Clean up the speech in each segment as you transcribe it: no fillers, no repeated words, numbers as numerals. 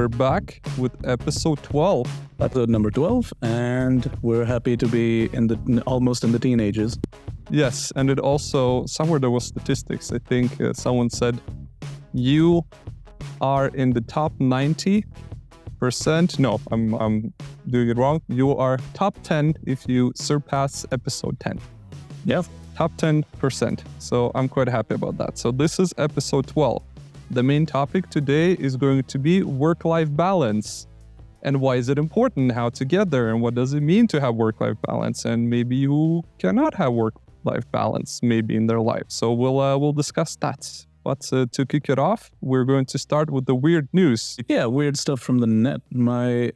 We're back with episode 12. Episode number 12, and we're happy to be almost in the teenagers. Yes, and it also, somewhere there was statistics. I think someone said you are in the top 90%. No, I'm doing it wrong. You are top 10 if you surpass episode 10. Yeah. Top 10%. So I'm quite happy about that. So this is episode 12. The main topic today is going to be work-life balance. And why is it important? How to get there? And what does it mean to have work-life balance? And maybe you cannot have work-life balance maybe in their life. So we'll discuss that. But to kick it off, we're going to start with the weird news. Yeah, weird stuff from the net. My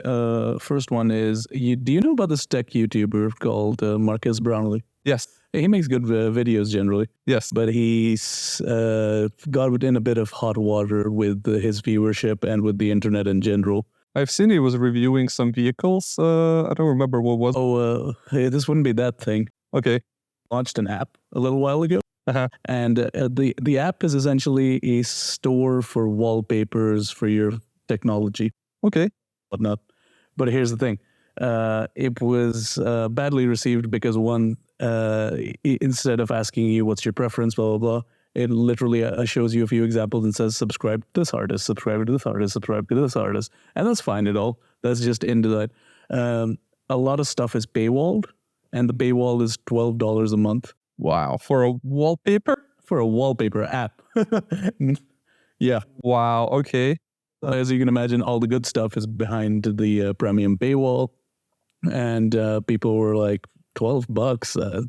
first one is, do you know about this tech YouTuber called Marques Brownlee? Yes. He makes good videos generally. Yes. But he's got in a bit of hot water with his viewership and with the internet in general. I've seen he was reviewing some vehicles. I don't remember what was. Oh, hey, this wouldn't be that thing. Okay. Launched an app a little while ago. Uh-huh. And the app is essentially a store for wallpapers for your technology. Okay. Whatnot. But here's the thing. It was badly received because one, instead of asking you what's your preference, blah, blah, blah, it literally shows you a few examples and says, subscribe to this artist, subscribe to this artist, subscribe to this artist. And that's fine at all. That's just into that. A lot of stuff is paywalled, and the paywall is $12 a month. Wow. For a wallpaper? For a wallpaper app. Yeah. Wow. Okay. As you can imagine, all the good stuff is behind the premium paywall. And people were like, $12.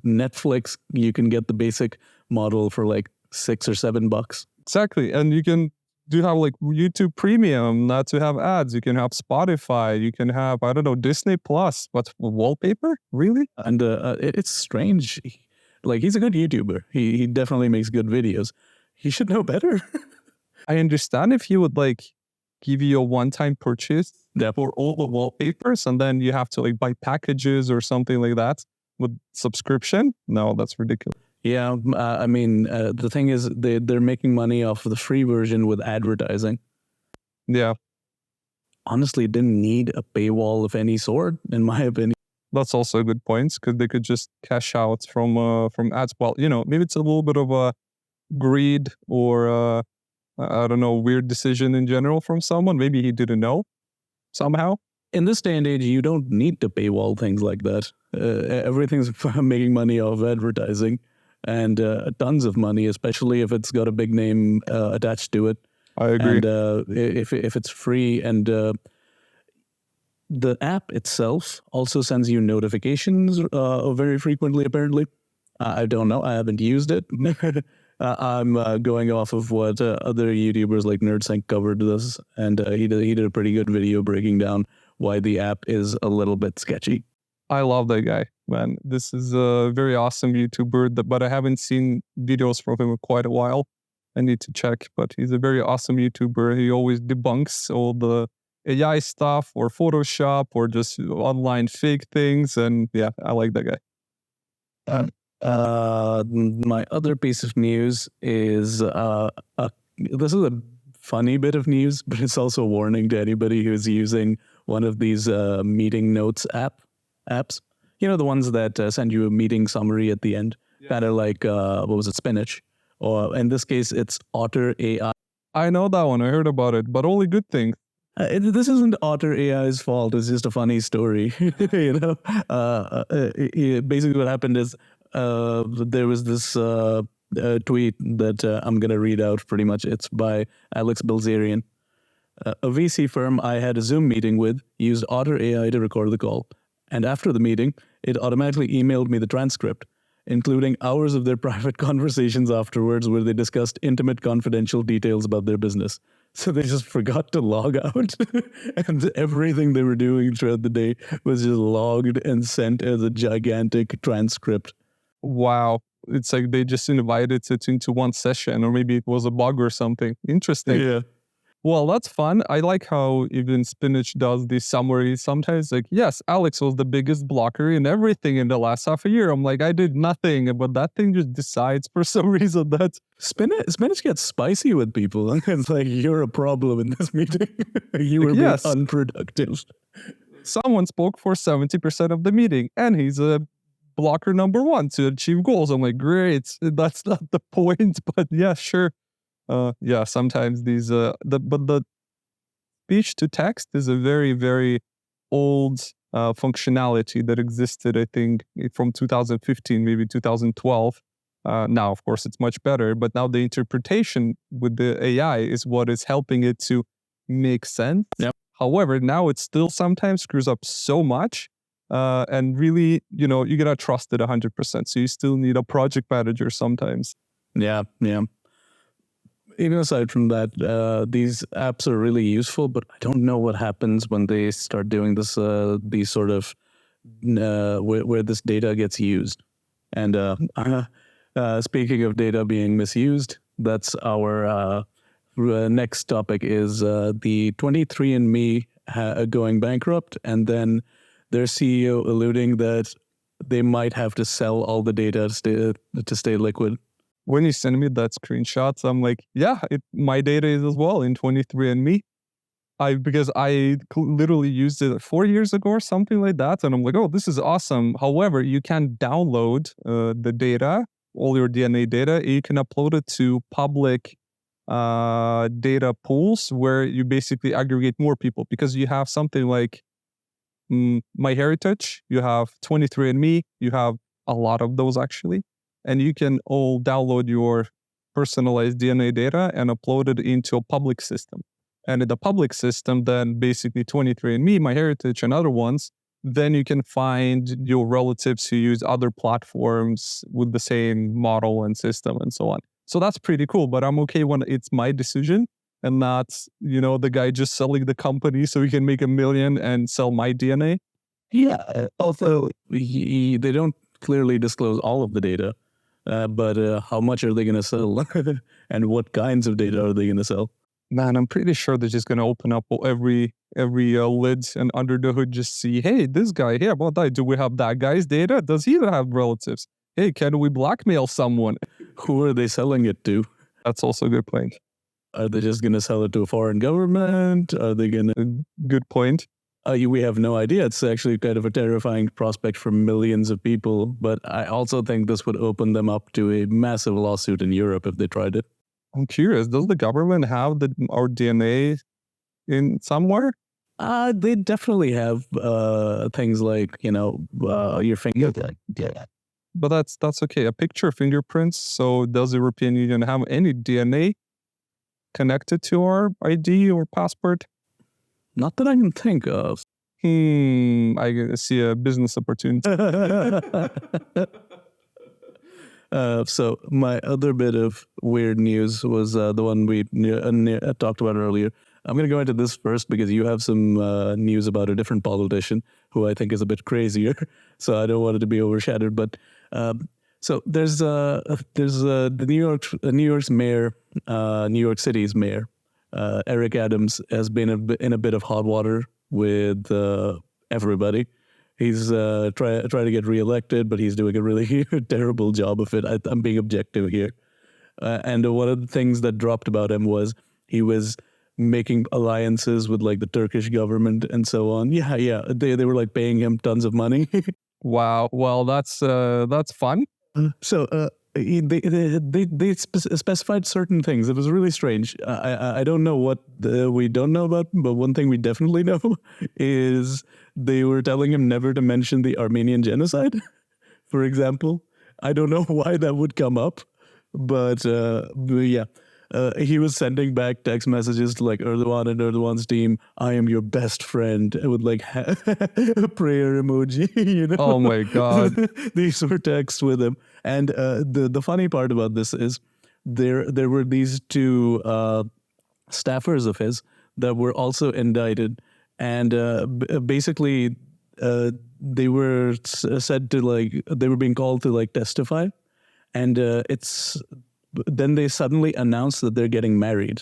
Netflix, you can get the basic model for like $6 or $7. Exactly. And you can have like YouTube Premium, not to have ads. You can have Spotify. You can have, I don't know, Disney Plus. What's wallpaper? Really? And it's strange. Like, he's a good YouTuber. He definitely makes good videos. He should know better. I understand if he would like give you a one-time purchase for all the wallpapers, and then you have to like buy packages or something like that with subscription. No, that's ridiculous. Yeah, I mean, the thing is, they're making money off of the free version with advertising. Yeah. Honestly, it didn't need a paywall of any sort, in my opinion. That's also a good point, because they could just cash out from ads. Well, maybe it's a little bit of a greed or I don't know, weird decision in general from someone. Maybe he didn't know somehow. In this day and age, you don't need to paywall things like that. Everything's making money off advertising, and tons of money, especially if it's got a big name attached to it. I agree. And if it's free, and the app itself also sends you notifications very frequently, apparently. I don't know. I haven't used it. I'm going off of what other YouTubers like NerdSync covered this, and he did a pretty good video breaking down why the app is a little bit sketchy. I love that guy, man. This is a very awesome YouTuber, but I haven't seen videos from him in quite a while. I need to check, but he's a very awesome YouTuber. He always debunks all the AI stuff or Photoshop or just online fake things. And yeah, I like that guy. My other piece of news is this is a funny bit of news, but it's also a warning to anybody who's using one of these meeting notes apps. You know, the ones that send you a meeting summary at the end, kind of like Spinach, or in this case, it's Otter.AI. I know that one. I heard about it, but only good things. This isn't Otter.AI's fault. It's just a funny story. Basically, what happened is there was this tweet that I'm going to read out pretty much. It's by Alex Bilzerian. A VC firm I had a Zoom meeting with used Otter.AI to record the call. And after the meeting, it automatically emailed me the transcript, including hours of their private conversations afterwards where they discussed intimate confidential details about their business. So they just forgot to log out, and everything they were doing throughout the day was just logged and sent as a gigantic transcript. Wow. It's like they just invited it into one session, or maybe it was a bug or something. Interesting. Yeah. Well, that's fun. I like how even Spinach does these summaries sometimes. Like, yes, Alex was the biggest blocker in everything in the last half a year. I'm like, I did nothing, but that thing just decides for some reason that Spinach gets spicy with people. It's like, you're a problem in this meeting. You were being yes, unproductive. someone spoke for 70% of the meeting, and he's a blocker number one to achieve goals. I'm like, great. That's not the point, but yeah, sure. Yeah, sometimes these but the speech to text is a very, very old functionality that existed, I think, from 2015, maybe 2012. Now, of course, it's much better, but now the interpretation with the AI is what is helping it to make sense. Yep. However, now it still sometimes screws up so much. And really, you gotta trust it 100%. So you still need a project manager sometimes. Yeah. Even aside from that, these apps are really useful, but I don't know what happens when they start doing this, these sort of, where this data gets used. And speaking of data being misused, that's our next topic is the 23andMe going bankrupt, and then their CEO alluding that they might have to sell all the data to stay liquid. When you send me that screenshots, I'm like, yeah, my data is as well in 23andMe. Because I literally used it 4 years ago or something like that. And I'm like, oh, this is awesome. However, you can download the data, all your DNA data. You can upload it to public data pools where you basically aggregate more people, because you have something like MyHeritage, you have 23andMe, you have a lot of those actually. And you can all download your personalized DNA data and upload it into a public system. And in the public system, then basically 23andMe, MyHeritage, and other ones, then you can find your relatives who use other platforms with the same model and system and so on. So that's pretty cool, but I'm okay when it's my decision and not, the guy just selling the company so he can make $1 million and sell my DNA. Yeah. Also, they don't clearly disclose all of the data. But how much are they going to sell? And what kinds of data are they going to sell? Man, I'm pretty sure they're just going to open up every lid and under the hood just see, hey, this guy, hey, about that. Do we have that guy's data? Does he have relatives? Hey, can we blackmail someone? Who are they selling it to? That's also a good point. Are they just going to sell it to a foreign government? Are they going to... Good point. We have no idea. It's actually kind of a terrifying prospect for millions of people. But I also think this would open them up to a massive lawsuit in Europe if they tried it. I'm curious, does the government have our DNA in somewhere? They definitely have things like, your finger. But that's okay. A picture of fingerprints. So does the European Union have any DNA connected to our ID or passport? Not that I can think of. I see a business opportunity. So my other bit of weird news was the one we talked about earlier. I'm going to go into this first because you have some news about a different politician who I think is a bit crazier. So I don't want it to be overshadowed. But so there's the New York's mayor, New York City's mayor, Eric Adams, has been in a bit of hot water with everybody. He's trying to get reelected, but he's doing a really terrible job of it. I'm being objective here. And one of the things that dropped about him was he was making alliances with like the Turkish government and so on. Yeah. They were like paying him tons of money. Wow. Well, that's fun. So they specified certain things. It was really strange. I don't know what we don't know about, but one thing we definitely know is they were telling him never to mention the Armenian genocide, for example. I don't know why that would come up, but yeah. He was sending back text messages to like Erdogan and Erdogan's team. I am your best friend, with like a prayer emoji. Oh my God! These were texts with him. And the funny part about this is there were these two staffers of his that were also indicted, and basically they were said to they were being called to testify, and then they suddenly announced that they're getting married.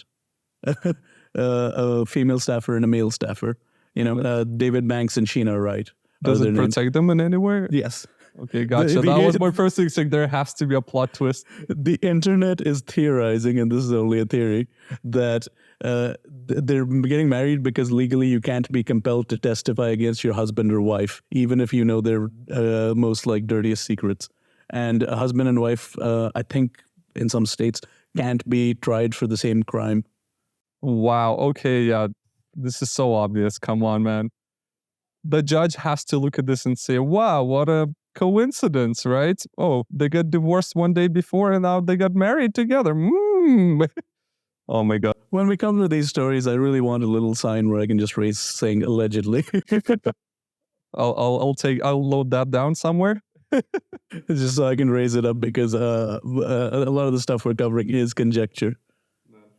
a female staffer and a male staffer. David Banks and Sheena Wright. Does it protect them in any way? Yes. Okay, gotcha. That was my first instinct. There has to be a plot twist. The internet is theorizing, and this is only a theory, that they're getting married because legally you can't be compelled to testify against your husband or wife, even if you know their most dirtiest secrets. And a husband and wife, I think in some states, can't be tried for the same crime. Wow. Okay, yeah. This is so obvious. Come on, man. The judge has to look at this and say, wow, what a coincidence, right? Oh, they got divorced one day before and now they got married together. Oh my God. When we come to these stories, I really want a little sign where I can just raise saying allegedly. I'll load that down somewhere. Just so I can raise it up, because a lot of the stuff we're covering is conjecture.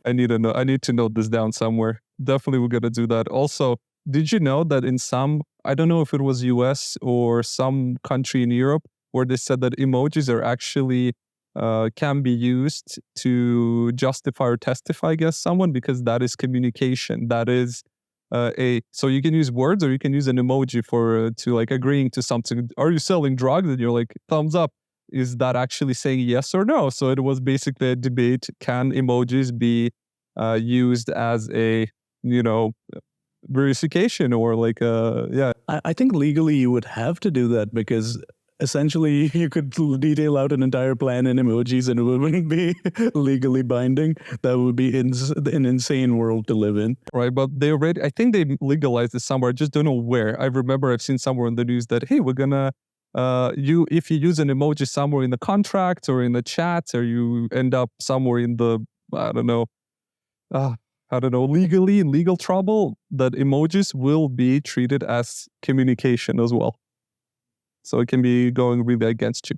I need to note this down somewhere. Definitely we're gonna do that. Also, did you know that in some, I don't know if it was US or some country in Europe, where they said that emojis are actually can be used to justify or testify against someone, because that is communication. That is so you can use words or you can use an emoji for to agreeing to something. Are you selling drugs? And you're like, thumbs up. Is that actually saying yes or no? So it was basically a debate. Can emojis be used as a, verification or yeah? I think legally you would have to do that, because essentially you could detail out an entire plan in emojis and it wouldn't be legally binding. That would be an insane world to live in. Right, but I think they legalized this somewhere. I just don't know where. I remember I've seen somewhere in the news that, hey, we're gonna, if you use an emoji somewhere in the contract or in the chat, or you end up somewhere in the, legally in legal trouble, that emojis will be treated as communication as well. So it can be going really against you.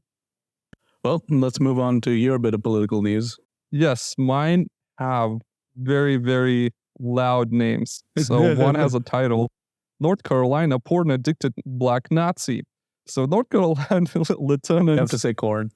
Well, let's move on to your bit of political news. Yes, mine have very, very loud names. So one has a title, North Carolina porn addicted black Nazi. So North Carolina Lieutenant... You have to say corn.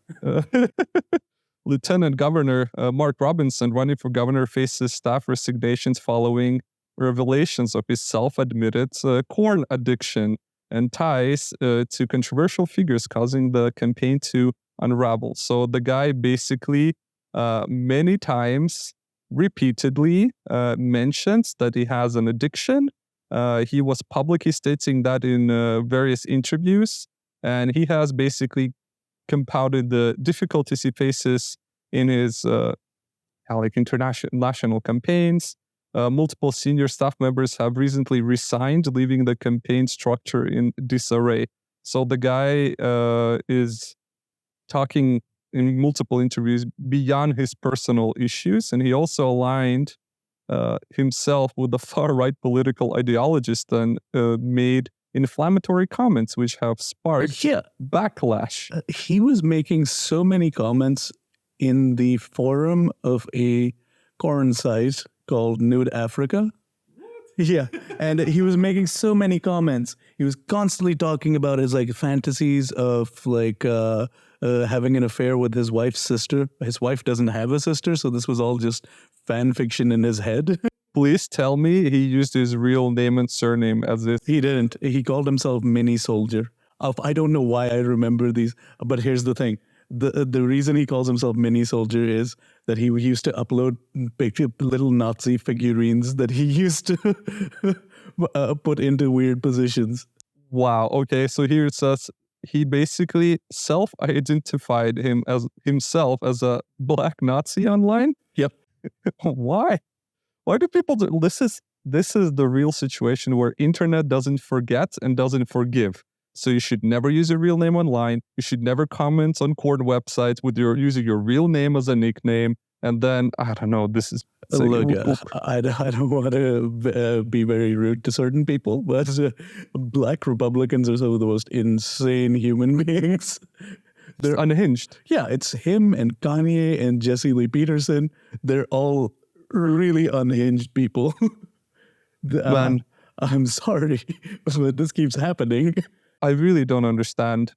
Lieutenant Governor Mark Robinson, running for governor, faces staff resignations following revelations of his self-admitted corn addiction and ties to controversial figures, causing the campaign to unravel. So the guy basically many times, repeatedly mentions that he has an addiction. He was publicly stating that in various interviews, and he has basically compounded the difficulties he faces in his international campaigns. Multiple senior staff members have recently resigned, leaving the campaign structure in disarray. So the guy is talking in multiple interviews beyond his personal issues, and he also aligned himself with the far-right political ideologist and made inflammatory comments which have sparked backlash. He was making so many comments in the forum of a corn site called Nude Africa. Yeah, and he was making so many comments. He was constantly talking about his fantasies of having an affair with his wife's sister. His wife doesn't have a sister, so this was all just fan fiction in his head. Please tell me he used his real name and surname as this. He didn't. He called himself Mini Soldier. I don't know why I remember these, but here's the thing. The reason he calls himself Mini Soldier is that he used to upload little Nazi figurines that he used to put into weird positions. Wow. Okay. So here it says he basically self-identified himself as a black Nazi online. Yep. Why? Why do people do this? This is the real situation where internet doesn't forget and doesn't forgive. So you should never use your real name online. You should never comment on corn websites with using your real name as a nickname. And then, I don't know, this is... Look, I don't want to be very rude to certain people, but black Republicans are some of the most insane human beings. They're unhinged. Yeah, it's him and Kanye and Jesse Lee Peterson. They're all really unhinged people. Man, I'm sorry, but this keeps happening. I really don't understand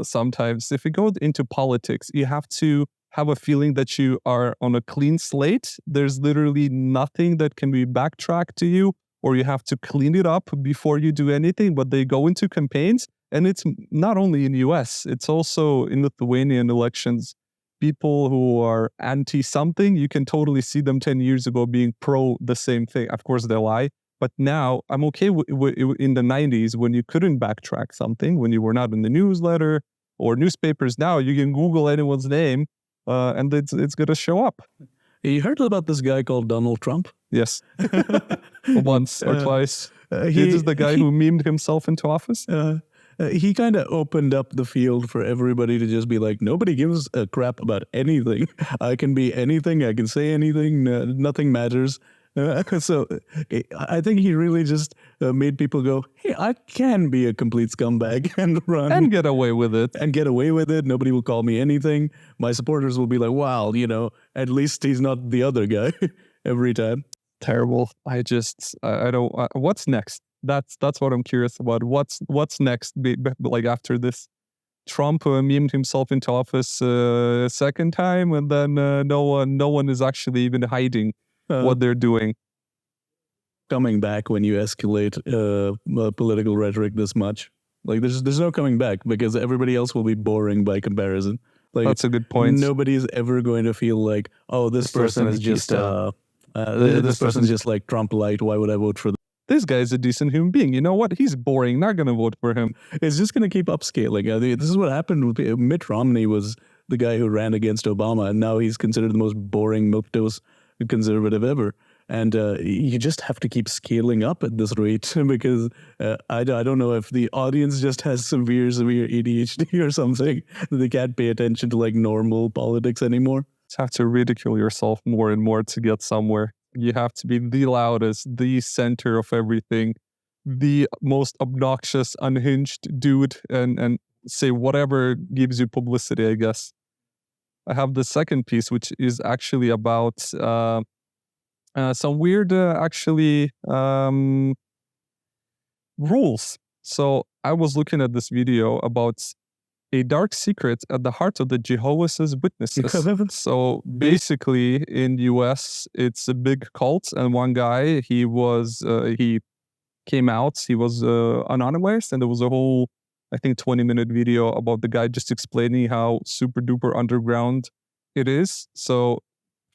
sometimes. If you go into politics, you have to have a feeling that you are on a clean slate. There's literally nothing that can be backtracked to you, or you have to clean it up before you do anything. But they go into campaigns, and it's not only in the US, it's also in Lithuanian elections. People who are anti-something, you can totally see them 10 years ago being pro the same thing. Of course, they lie. But now I'm okay in the 90s when you couldn't backtrack something, when you were not in the newsletter or newspapers. Now you can Google anyone's name and it's going to show up. You heard about this guy called Donald Trump? Yes. Once or twice. He is the guy who memed himself into office? He kind of opened up the field for everybody to just be like, nobody gives a crap about anything. I can be anything. I can say anything. Nothing matters. So I think he really just made people go, hey, I can be a complete scumbag and run. And get away with it. And get away with it. Nobody will call me anything. My supporters will be like, wow, at least he's not the other guy every time. Terrible. I don't, what's next? That's what I'm curious about. What's next? Like after this, Trump memed himself into office a second time, and then no one is actually even hiding what they're doing. Coming back when you escalate political rhetoric this much, like there's no coming back because everybody else will be boring by comparison. Like that's a good point. Nobody's ever going to feel like, oh, this person is just this person's just like Trump light. Why would I vote for them? This guy's a decent human being. You know what? He's boring. Not going to vote for him. It's just going to keep upscaling. This is what happened with Mitt Romney. Was the guy who ran against Obama, and now he's considered the most boring milquetoast conservative ever. And you just have to keep scaling up at this rate because I don't know if the audience just has severe ADHD or something. They can't pay attention to like normal politics anymore. You have to ridicule yourself more and more to get somewhere. You have to be the loudest, the center of everything, the most obnoxious, unhinged dude, and say whatever gives you publicity, I guess. I have the second piece, which is actually about some weird, rules. So I was looking at this video about a dark secret at the heart of the Jehovah's Witnesses. So basically, in the US, it's a big cult, and one guy, he came out, he was anonymous, and there was a whole, I think, 20-minute video about the guy just explaining how super duper underground it is. So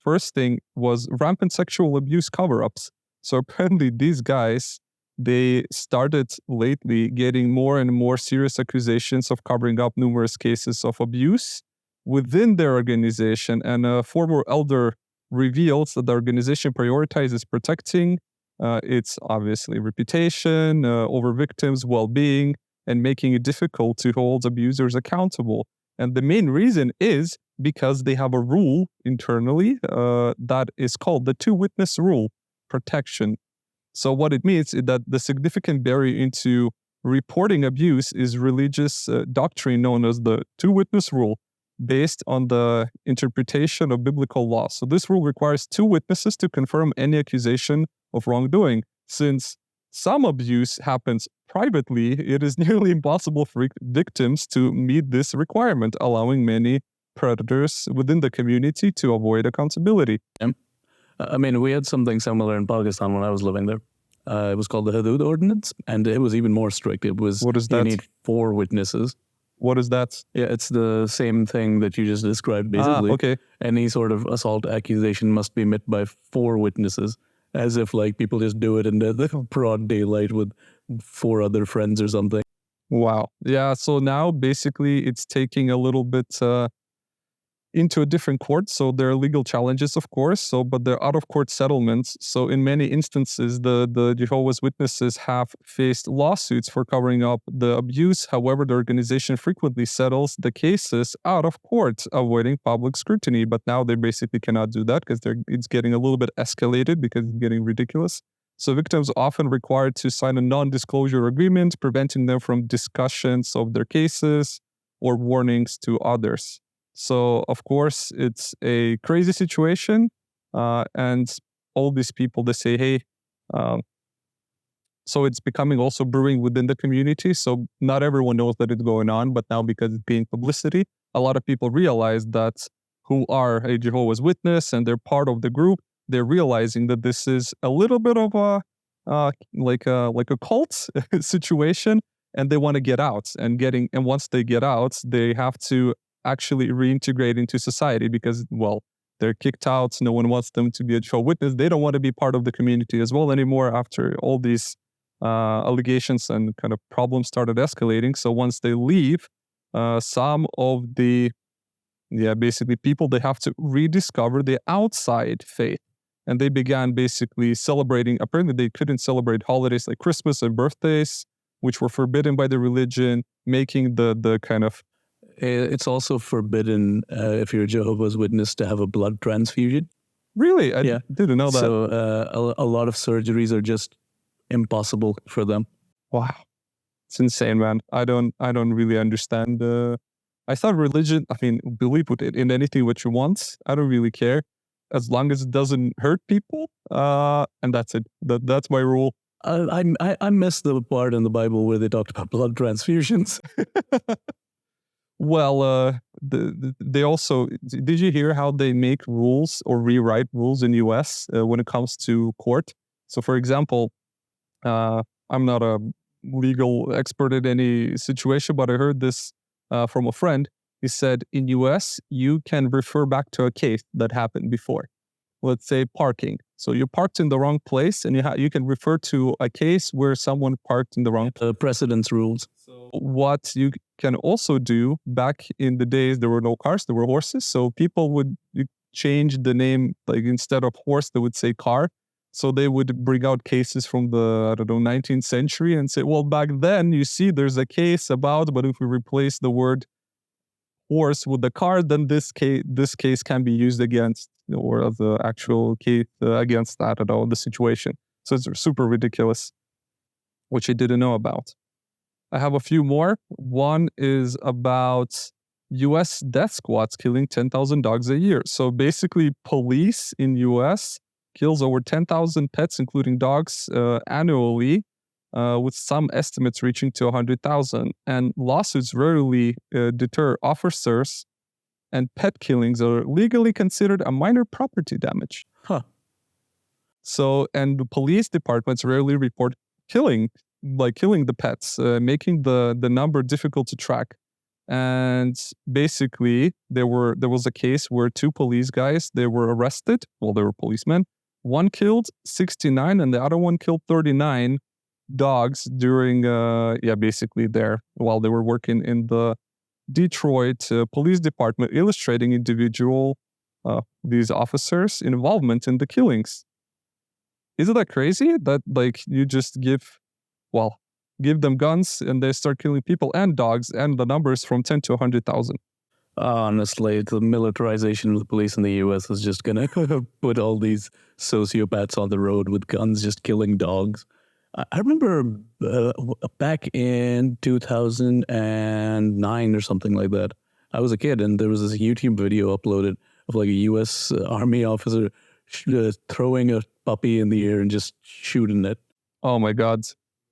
first thing was rampant sexual abuse cover-ups. So apparently these guys, they started lately getting more and more serious accusations of covering up numerous cases of abuse within their organization. And a former elder reveals that the organization prioritizes protecting its obviously reputation over victims' well-being and making it difficult to hold abusers accountable. And the main reason is because they have a rule internally that is called the two-witness rule protection. So what it means is that the significant barrier into reporting abuse is religious doctrine known as the two-witness rule, based on the interpretation of biblical law. So this rule requires two witnesses to confirm any accusation of wrongdoing. Since some abuse happens privately, it is nearly impossible for victims to meet this requirement, allowing many predators within the community to avoid accountability. I mean, we had something similar in Pakistan when I was living there. It was called the Hudud Ordinance, and it was even more strict. It was, what is that? You need 4 witnesses. What is that? Yeah, it's the same thing that you just described, basically. Okay. Any sort of assault accusation must be met by 4 witnesses, as if like people just do it in the broad daylight with 4 other friends or something. Wow. Yeah, so now basically it's taking a little bit into a different court. So there are legal challenges, of course, but they're out-of-court settlements. So in many instances, the Jehovah's Witnesses have faced lawsuits for covering up the abuse. However, the organization frequently settles the cases out of court, avoiding public scrutiny. But now they basically cannot do that because it's getting a little bit escalated because it's getting ridiculous. So victims are often required to sign a non-disclosure agreement, preventing them from discussions of their cases or warnings to others. So, of course, it's a crazy situation. And all these people, they say, hey, so it's becoming also brewing within the community. So not everyone knows that it's going on, but now because it's being publicity, a lot of people realize that who are a Jehovah's Witness and they're part of the group, they're realizing that this is a little bit of a like a cult situation, and they want to get out. And once they get out, they have to actually reintegrate into society because, well, they're kicked out. No one wants them to be a Jehovah's Witness. They don't want to be part of the community as well anymore after all these allegations and kind of problems started escalating. So once they leave, some of the basically people, they have to rediscover the outside faith. And they began basically celebrating. Apparently, they couldn't celebrate holidays like Christmas and birthdays, which were forbidden by the religion, making the kind of... It's also forbidden if you're a Jehovah's Witness to have a blood transfusion. Really? I didn't know that. So a lot of surgeries are just impossible for them. Wow. It's insane, man. I don't really understand. I thought religion, believe in anything what you want. I don't really care. As long as it doesn't hurt people, and that's it. That's my rule. I missed the part in the Bible where they talked about blood transfusions. Well, they also... Did you hear how they make rules or rewrite rules in US when it comes to court? So, for example, I'm not a legal expert in any situation, but I heard this from a friend. He said in US, you can refer back to a case that happened before. Let's say parking. So you parked in the wrong place, and you can refer to a case where someone parked in the wrong place. Precedence rules. So what you can also do, back in the days, there were no cars, there were horses. So people would change the name, like instead of horse, they would say car. So they would bring out cases from the, 19th century and say, well, back then, you see, there's a case about, but if we replace the word horse with the car, then this case can be used against, or the actual case against that, the situation. So it's super ridiculous, which I didn't know about. I have a few more. One is about US death squads killing 10,000 dogs a year. So basically, police in US kills over 10,000 pets, including dogs, annually, with some estimates reaching to 100,000. And lawsuits rarely deter officers, and pet killings are legally considered a minor property damage. Huh. So, and the police departments rarely report killing the pets, making the number difficult to track. And basically, there was a case where two police guys, they were arrested. Well, they were policemen. One killed 69 and the other one killed 39 dogs during, basically while they were working in the Detroit Police Department, illustrating these officers' involvement in the killings. Isn't that crazy? That you just give them guns and they start killing people and dogs, and the numbers from 10 to 100,000. Honestly, the militarization of the police in the U.S. is just going to put all these sociopaths on the road with guns just killing dogs. I remember back in 2009 or something like that, I was a kid and there was this YouTube video uploaded of a U.S. Army officer throwing a puppy in the air and just shooting it. Oh my God.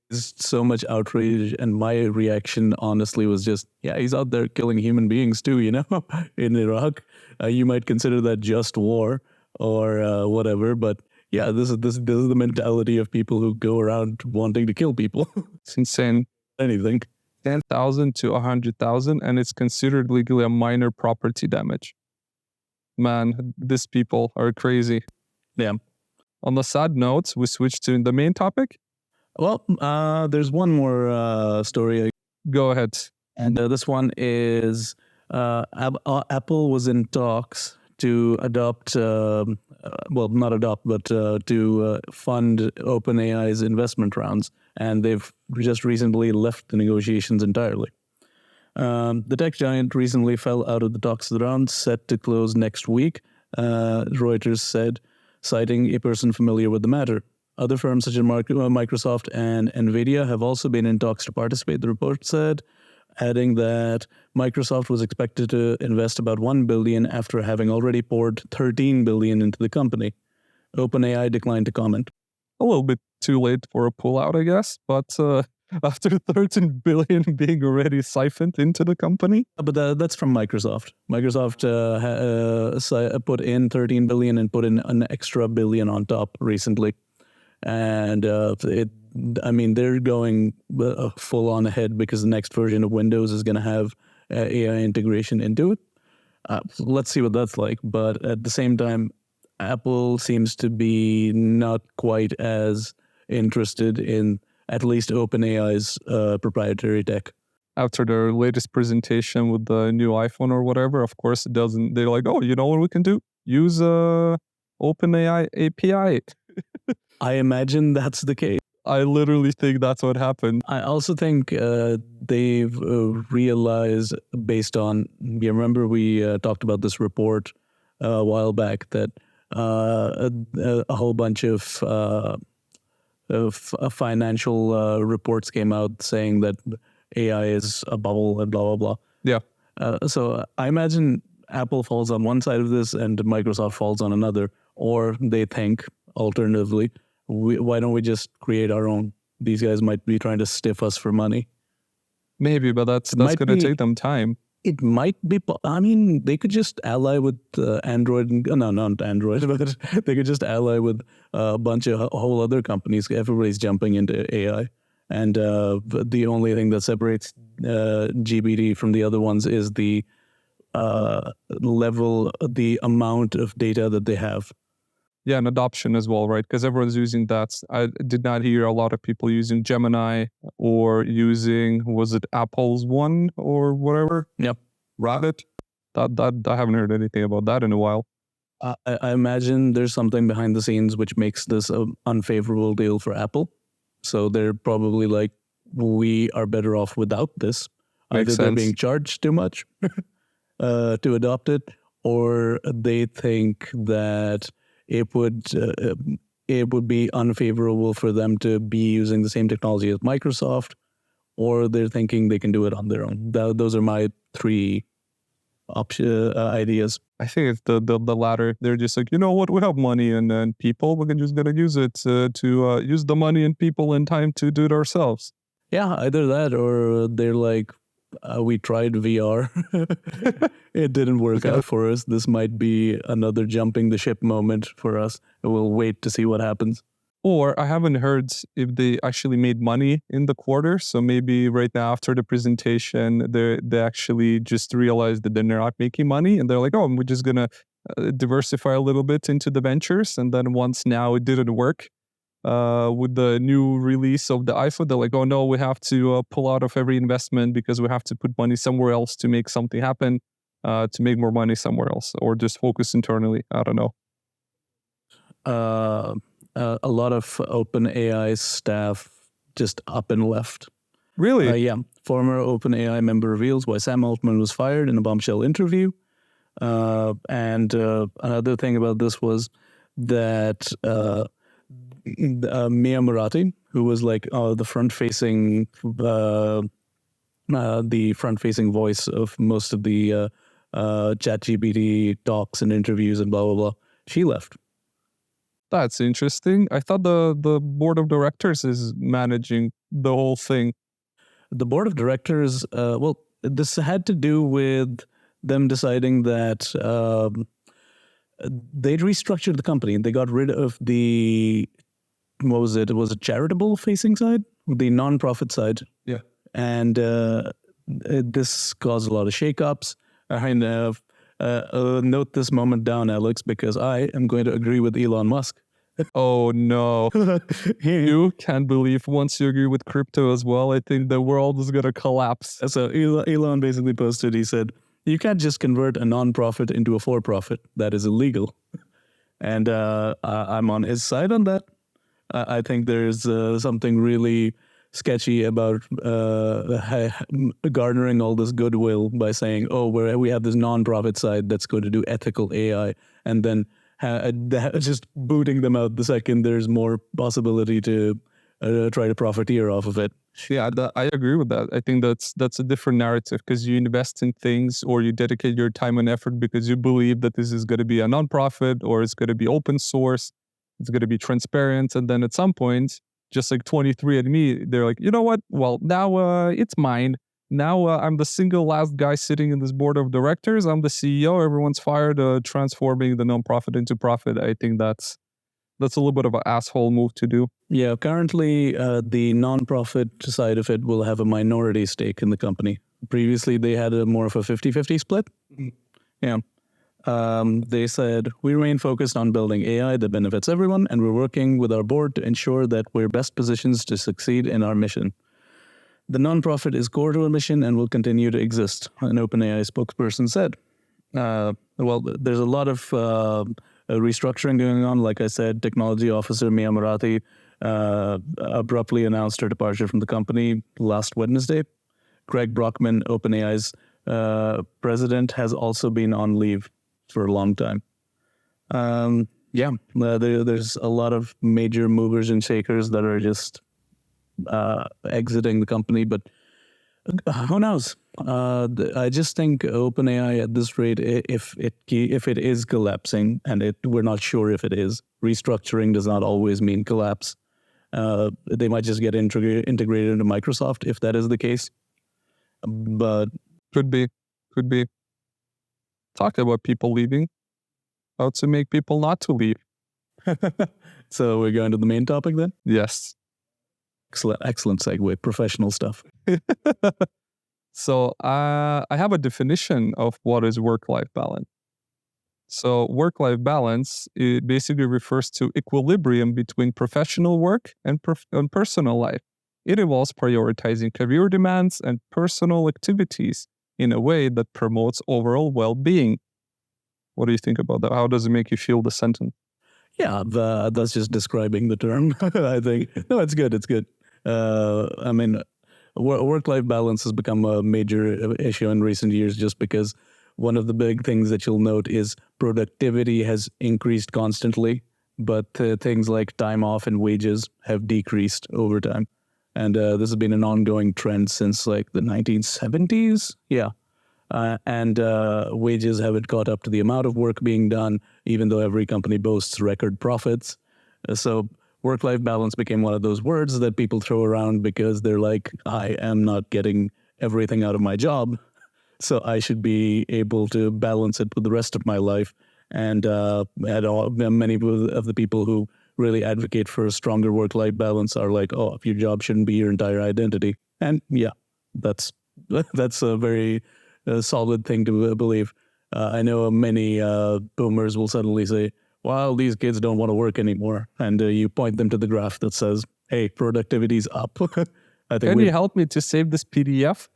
There's so much outrage, and my reaction honestly was just, he's out there killing human beings too, in Iraq. You might consider that just war or whatever, but this is the mentality of people who go around wanting to kill people. It's insane. Anything. 10,000 to 100,000, and it's considered legally a minor property damage. Man, these people are crazy. Yeah. On the sad note, we switch to the main topic. Well, there's one more story. Go ahead. And this one is Apple was in talks to adopt, not adopt, but to fund OpenAI's investment rounds. And they've just recently left the negotiations entirely. The tech giant recently fell out of the talks of the round, set to close next week, Reuters said, citing a person familiar with the matter. Other firms such as Microsoft and NVIDIA have also been in talks to participate, the report said, adding that Microsoft was expected to invest about $1 billion after having already poured $13 billion into the company. OpenAI declined to comment. A little bit too late for a pullout, I guess, but after 13 billion being already siphoned into the company. But that's from Microsoft. Microsoft put in 13 billion and put in an extra billion on top recently. And they're going full on ahead because the next version of Windows is going to have AI integration into it. Let's see what that's like. But at the same time, Apple seems to be not quite as interested in at least OpenAI's proprietary tech. After their latest presentation with the new iPhone or whatever, of course, it doesn't. They're like, oh, you know what we can do? Use OpenAI API. I imagine that's the case. I literally think that's what happened. I also think they've realized, based on, you remember we talked about this report a while back, that a whole bunch of financial reports came out saying that AI is a bubble and blah, blah, blah. Yeah. So I imagine Apple falls on one side of this and Microsoft falls on another, or they think, alternatively, why don't we just create our own? These guys might be trying to stiff us for money. Maybe, but that's going to take them time. It might be. I mean, they could just ally with Android. No, not Android, but they could just ally with a bunch of whole other companies. Everybody's jumping into AI. And the only thing that separates GBD from the other ones is the level, the amount of data that they have. Yeah, and adoption as well, right? Because everyone's using that. I did not hear a lot of people using Gemini or using, was it Apple's one or whatever? Yep. Rabbit? That I haven't heard anything about that in a while. I imagine there's something behind the scenes which makes this an unfavorable deal for Apple. So they're probably like, we are better off without this. Makes Either they're sense. being charged too much to adopt it, or they think that it would be unfavorable for them to be using the same technology as Microsoft, or they're thinking they can do it on their own. Those are my three ideas. I think it's the latter. They're just like, you know what, we have money and people, we're just going to use it to use the money and people and time to do it ourselves. Yeah, either that, or they're like, we tried VR. It didn't work out for us. This might be another jumping the ship moment for us. We'll wait to see what happens. Or I haven't heard if they actually made money in the quarter. So maybe right now after the presentation, they actually just realized that they're not making money. And they're like, oh, we're just going to diversify a little bit into the ventures. And then once now it didn't work with the new release of the iPhone, they're like, oh no, we have to pull out of every investment because we have to put money somewhere else to make something happen, to make more money somewhere else, or just focus internally. I don't know. A lot of OpenAI staff just up and left. Really? Yeah. Former OpenAI member reveals why Sam Altman was fired in a bombshell interview. And another thing about this was that Mia Murati, who was like the front-facing voice of most of the ChatGPT talks and interviews and blah blah blah, she left. That's interesting. I thought the board of directors is managing the whole thing. The board of directors, this had to do with them deciding that they'd restructured the company. They got rid of the, what was it? It was a charitable facing side, the nonprofit side. Yeah. And this caused a lot of shakeups. Note this moment down, Alex, because I am going to agree with Elon Musk. Oh no. You can't believe once you agree with crypto as well, I think the world is going to collapse. So Elon basically posted, he said, you can't just convert a non-profit into a for-profit. That is illegal. And I'm on his side on that. I think there's something really sketchy about garnering all this goodwill by saying, oh, we have this non-profit side that's going to do ethical AI, and then just booting them out the second there's more possibility to try to profiteer off of it. Yeah, I agree with that. I think that's a different narrative, because you invest in things or you dedicate your time and effort because you believe that this is going to be a nonprofit or it's going to be open source, it's going to be transparent, and then at some point just like 23andMe, they're like, you know what? Well, now it's mine. Now I'm the single last guy sitting in this board of directors. I'm the CEO. Everyone's fired, transforming the nonprofit into profit. I think that's a little bit of an asshole move to do. Yeah, currently the nonprofit side of it will have a minority stake in the company. Previously, they had more of a 50-50 split. Yeah. They said, we remain focused on building AI that benefits everyone, and we're working with our board to ensure that we're best positioned to succeed in our mission. The nonprofit is core to our mission and will continue to exist, an OpenAI spokesperson said. Well, there's a lot of restructuring going on. Like I said, technology officer Mia Marathi abruptly announced her departure from the company last Wednesday. Greg Brockman, OpenAI's president, has also been on leave for a long time. There's a lot of major movers and shakers that are just exiting the company, but who knows? I just think OpenAI at this rate, if it is collapsing, and we're not sure if it is, restructuring does not always mean collapse. They might just get integrated into Microsoft if that is the case. But could be. Talk about people leaving. How to make people not to leave. So we're going to the main topic then? Yes. Excellent segue. Professional stuff. So I have a definition of what is work-life balance. So work-life balance, it basically refers to equilibrium between professional work and personal life. It involves prioritizing career demands and personal activities in a way that promotes overall well-being. What do you think about that? How does it make you feel, the sentence? Yeah, that's just describing the term, I think. No, it's good. It's good. I mean, work-life balance has become a major issue in recent years just because one of the big things that you'll note is productivity has increased constantly, but things like time off and wages have decreased over time. And this has been an ongoing trend since like the 1970s. Yeah. And wages haven't caught up to the amount of work being done, even though every company boasts record profits. So work-life balance became one of those words that people throw around because they're like, I am not getting everything out of my job, so I should be able to balance it with the rest of my life. And many of the people who really advocate for a stronger work-life balance are like, oh, your job shouldn't be your entire identity. And yeah, that's a very solid thing to believe. I know many boomers will suddenly say, well, these kids don't want to work anymore. And you point them to the graph that says, hey, productivity's up. Can you help me to save this PDF?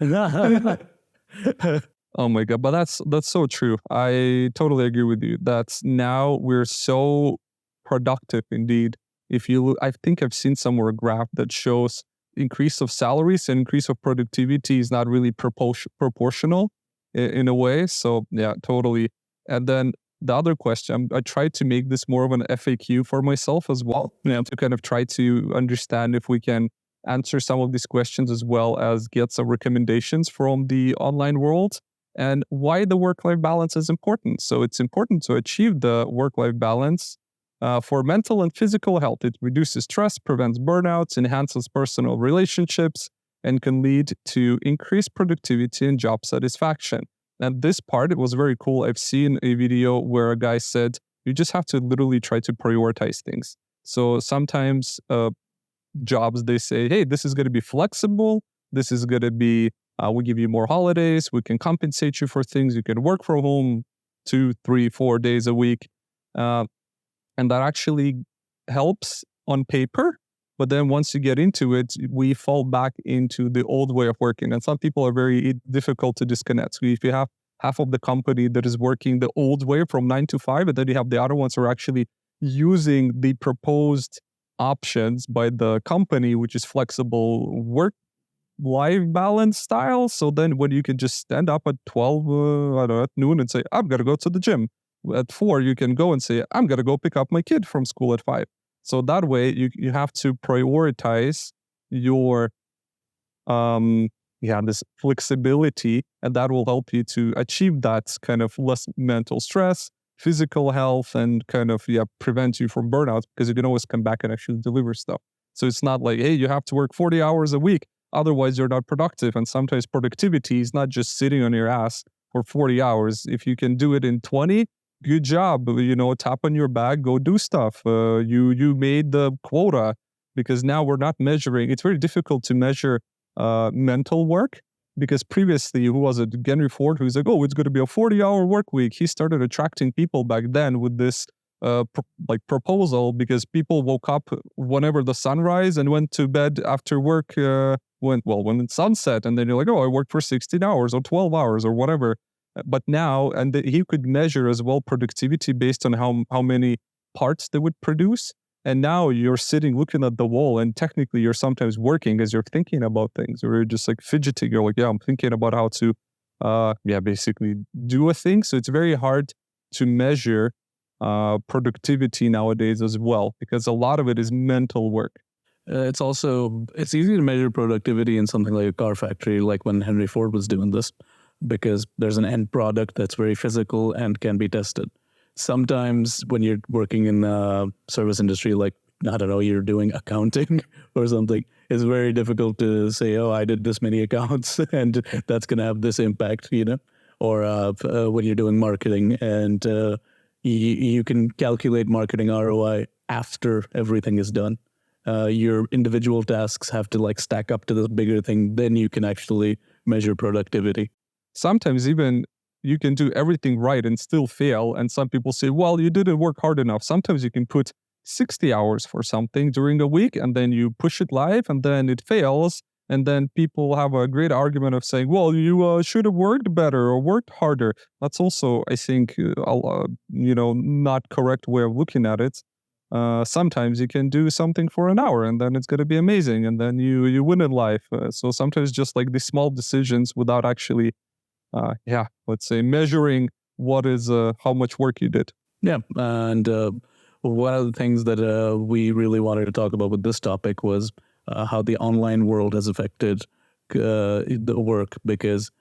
Oh my God, but that's so true. I totally agree with you. That's now we're so productive indeed. I think I've seen somewhere a graph that shows increase of salaries and increase of productivity is not really proportional in a way. So yeah, totally. And then the other question, I tried to make this more of an FAQ for myself as well, to kind of try to understand if we can answer some of these questions as well as get some recommendations from the online world and why the work-life balance is important. So it's important to achieve the work-life balance for mental and physical health. It reduces stress, prevents burnouts, enhances personal relationships, and can lead to increased productivity and job satisfaction. And this part, it was very cool. I've seen a video where a guy said, you just have to literally try to prioritize things. So sometimes jobs, they say, hey, this is going to be flexible. This is going to be, we give you more holidays. We can compensate you for things. You can work from home 2, 3, 4 days a week. And that actually helps on paper. But then once you get into it, we fall back into the old way of working. And some people are very difficult to disconnect. So if you have half of the company that is working the old way from 9 to 5, and then you have the other ones who are actually using the proposed options by the company, which is flexible work-life balance style. So then when you can just stand up at 12, at noon and say, I'm going to go to the gym. At 4, you can go and say, I'm going to go pick up my kid from school at 5. So that way you have to prioritize your, this flexibility, and that will help you to achieve that kind of less mental stress, physical health, and kind of, prevent you from burnout because you can always come back and actually deliver stuff. So it's not like, hey, you have to work 40 hours a week. Otherwise, you're not productive. And sometimes productivity is not just sitting on your ass for 40 hours. If you can do it in 20, good job. Tap on your back, go do stuff. You made the quota, because now we're not measuring. It's very difficult to measure mental work, because previously, who was it? Henry Ford, who's like, oh, it's going to be a 40-hour work week. He started attracting people back then with this proposal, because people woke up whenever the sun rise and went to bed after work when the sun set, and then you're like, oh, I worked for 16 hours or 12 hours or whatever. But now, and he could measure as well productivity based on how many parts they would produce. And now you're sitting looking at the wall, and technically you're sometimes working as you're thinking about things, or you're just like fidgeting. You're like, yeah, I'm thinking about how to basically do a thing. So it's very hard to measure productivity nowadays as well, because a lot of it is mental work. It's easy to measure productivity in something like a car factory, like when Henry Ford was doing this, because there's an end product that's very physical and can be tested. Sometimes when you're working in the service industry, like, I don't know, you're doing accounting or something, it's very difficult to say, oh, I did this many accounts and that's going to have this impact, or when you're doing marketing and you can calculate marketing ROI after everything is done. Your individual tasks have to stack up to this bigger thing. Then you can actually measure productivity. Sometimes even you can do everything right and still fail. And some people say, well, you didn't work hard enough. Sometimes you can put 60 hours for something during a week, and then you push it live, and then it fails. And then people have a great argument of saying, well, you should have worked better or worked harder. That's also, I think, not correct way of looking at it. Sometimes you can do something for an hour, and then it's going to be amazing, and then you win in life. So sometimes just like these small decisions without actually, let's say measuring what is how much work you did. Yeah, and one of the things that we really wanted to talk about with this topic was how the online world has affected the work, because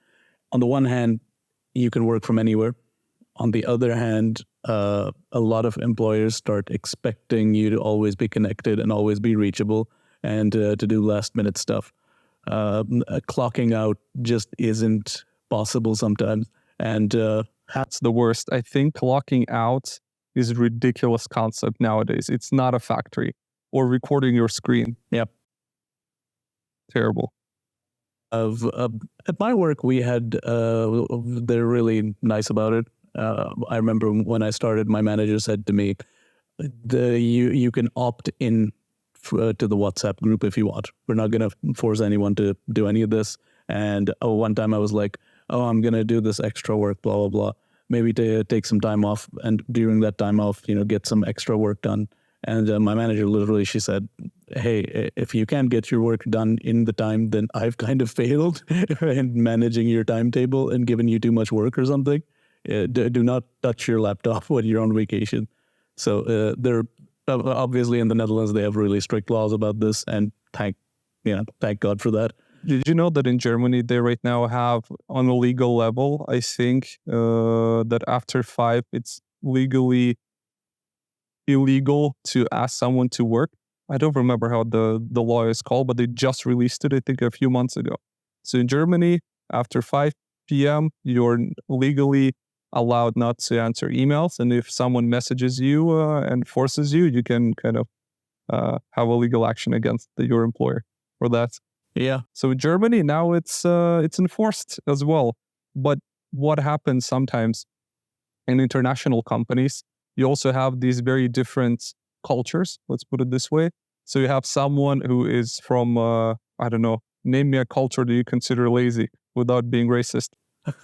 on the one hand, you can work from anywhere. On the other hand, a lot of employers start expecting you to always be connected and always be reachable and to do last minute stuff. Clocking out just isn't possible sometimes. And that's the worst. I think clocking out is a ridiculous concept nowadays. It's not a factory. Or recording your screen. Yep. Terrible. At my work, we had, they're really nice about it. I remember when I started, my manager said to me, you can opt in to the WhatsApp group if you want. We're not going to force anyone to do any of this. And one time I was like, oh, I'm going to do this extra work, blah, blah, blah. Maybe to take some time off. And during that time off, get some extra work done. And my manager literally, she said, hey, if you can't get your work done in the time, then I've kind of failed in managing your timetable and given you too much work or something. Do not touch your laptop when you're on vacation. So they're obviously in the Netherlands, they have really strict laws about this, and thank God for that. Did you know that in Germany, they right now have, on a legal level, I think, that after 5, it's legally illegal to ask someone to work? I don't remember how the law is called, but they just released it, I think, a few months ago. So in Germany, after 5 p.m., you're legally allowed not to answer emails. And if someone messages you and forces you, you can kind of have a legal action against your employer for that. Yeah. So in Germany, now it's enforced as well. But what happens sometimes in international companies, you also have these very different cultures, let's put it this way. So you have someone who is from, I don't know, name me a culture that you consider lazy without being racist.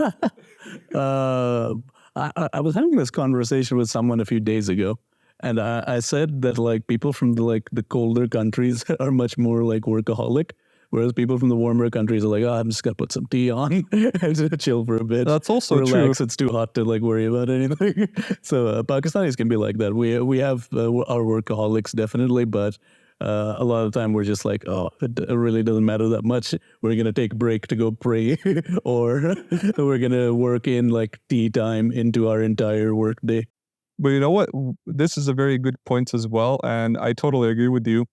I was having this conversation with someone a few days ago, and I said that people from the colder countries are much more workaholic, whereas people from the warmer countries are like, oh, I'm just gonna put some tea on and chill for a bit. That's also relax. true. It's too hot to worry about anything. So Pakistanis can be like that. We have our workaholics definitely, but a lot of the time we're just like, oh, it really doesn't matter that much. We're going to take a break to go pray, or we're going to work in tea time into our entire work day. But you know what? This is a very good point as well. And I totally agree with you.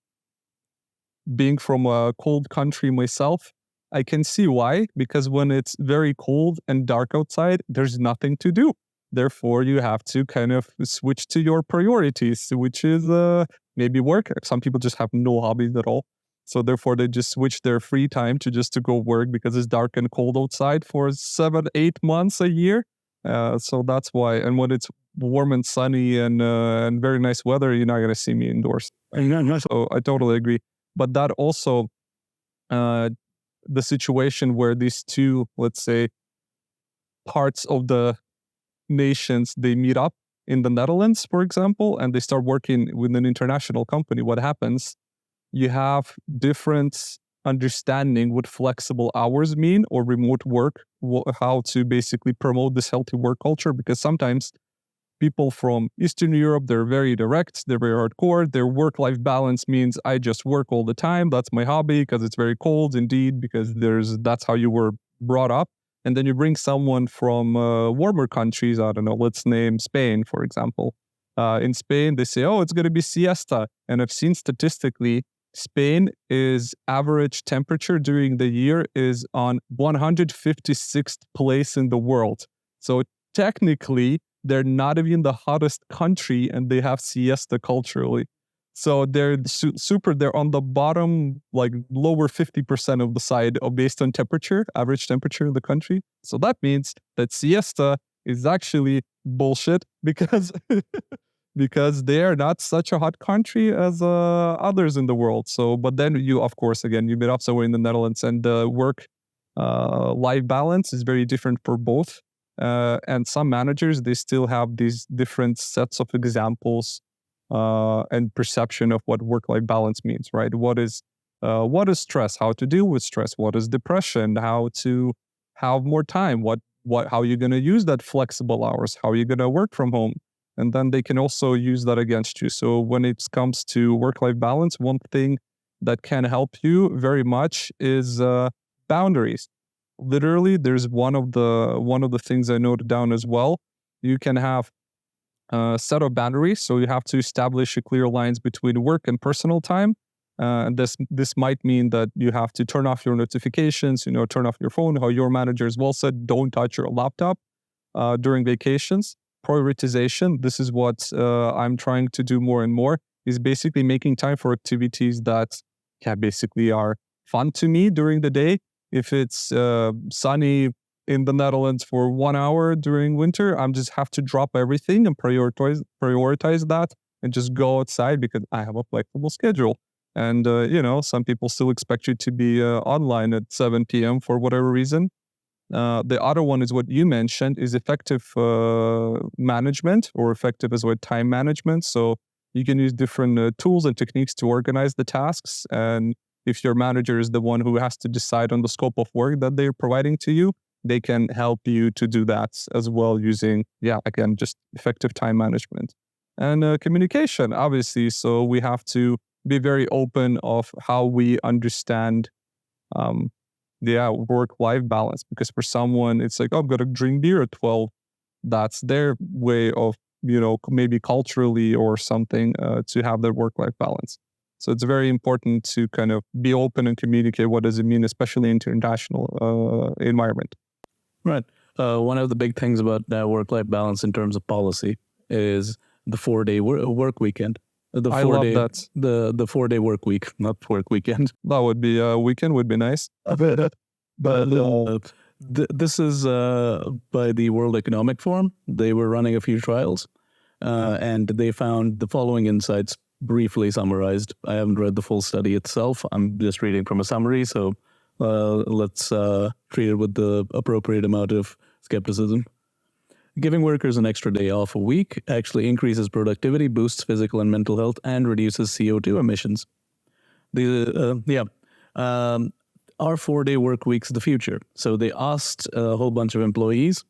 being from a cold country myself, I can see why, because when it's very cold and dark outside, there's nothing to do. Therefore, you have to kind of switch to your priorities, which is maybe work. Some people just have no hobbies at all. So therefore, they just switch their free time to go work because it's dark and cold outside for 7-8 months a year. So that's why. And when it's warm and sunny and very nice weather, you're not going to see me indoors. So I totally agree. But that also, the situation where these two, let's say, parts of the nations, they meet up in the Netherlands, for example, and they start working with an international company, what happens? You have different understanding what flexible hours mean or remote work, how to basically promote this healthy work culture, because sometimes people from Eastern Europe, they're very direct, they're very hardcore. Their work-life balance means I just work all the time. That's my hobby because it's very cold, indeed, because that's how you were brought up. And then you bring someone from warmer countries, I don't know, let's name Spain, for example. In Spain, they say, oh, it's going to be siesta. And I've seen statistically, Spain is average temperature during the year is on 156th place in the world. So technically, they're not even the hottest country and they have siesta culturally. So they're they're on the bottom, like lower 50% of the side of based on temperature, average temperature in the country. So that means that siesta is actually bullshit because because they are not such a hot country as others in the world. So, but then you, of course, again, you meet up somewhere in the Netherlands and the work life balance is very different for both. And some managers, they still have these different sets of examples and perception of what work-life balance means, right? What is stress? How to deal with stress? What is depression? How to have more time? How are you going to use that flexible hours? How are you going to work from home? And then they can also use that against you. So when it comes to work-life balance, one thing that can help you very much is boundaries. Literally, there's one of the things I noted down as well. You can have a set of boundaries. So you have to establish clear lines between work and personal time. And this might mean that you have to turn off your notifications, turn off your phone. How your manager as well said, don't touch your laptop during vacations. Prioritization, this is what I'm trying to do more and more, is basically making time for activities that basically are fun to me during the day. If it's sunny in the Netherlands for 1 hour during winter, I'm just have to drop everything and prioritize that and just go outside because I have a flexible schedule. And, some people still expect you to be online at 7 p.m. for whatever reason. The other one is what you mentioned is effective management or effective as well time management. So you can use different tools and techniques to organize the tasks. And if your manager is the one who has to decide on the scope of work that they're providing to you, they can help you to do that as well using, again, just effective time management. And communication, obviously. So we have to be very open of how we understand work-life balance, because for someone it's like, oh, I'm gonna drink beer at 12. That's their way of, maybe culturally or something to have their work-life balance. So it's very important to kind of be open and communicate what does it mean, especially in international environment. Right. One of the big things about work-life balance in terms of policy is the 4-day work weekend. I love that. The 4-day work week, not work weekend. That would be weekend would be nice. But this is by the World Economic Forum. They were running a few trials, and they found the following insights, briefly summarized. I haven't read the full study itself. I'm just reading from a summary, so let's treat it with the appropriate amount of skepticism. Giving workers an extra day off a week actually increases productivity, boosts physical and mental health, and reduces CO2 emissions. Are 4-day work weeks the future? So they asked a whole bunch of employees,